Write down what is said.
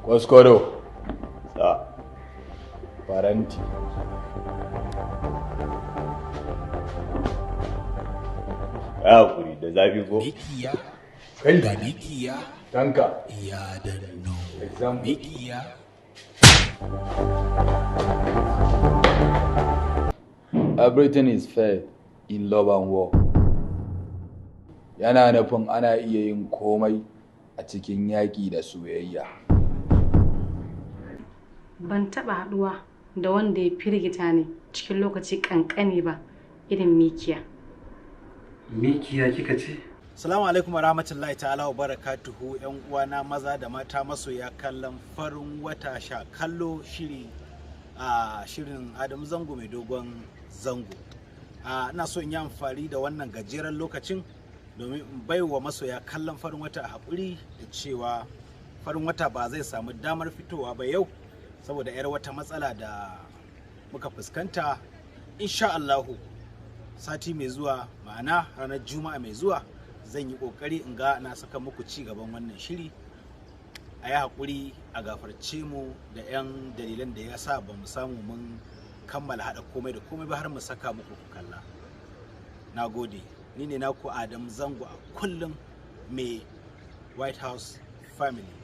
Waskoro. Sa. Faranti. Ya kuri da zafi ko? Mikiya. Kai. Da mikiya. Tanka. Ya danno. Example. Mikiya. Everything is fair in love and war. Yana nufin ana iya yin komai a cikin yaƙi da soyayya. Ban taɓa haɗuwa da wanda ya firgita ne cikin lokaci ƙanƙani ba irin Mikiya. Mikiya kika ce? Assalamu alaikum wa rahmatullahi ta'ala wa barakatuhu yan uwana maza da mata masoya kallon farin wata sha kallo shiri a shirin Adamu Zango mai dogon zango. Ina so in yi amfani da wannan gajeren lokacin domin in baiwa masoya kallon farin wata haƙuri da cewa farin wata ba zai samu damar fitowa ba yau saboda 'yar wata matsala da muka fuskanta. Insha Allahu sati mai zuwa ma'ana ranar Juma'a mai zuwa zan yi kokari in ga na saka muku ci gaban wannan shiri. A yi haƙuri a gafarce mu da 'yan dalilan da ya sa ba mu samu mun kammala haɗa komai da komai ba har mu saka muku ku kalla. Na gode, ni ne naku Adamu Zango a kullum mai White House Family.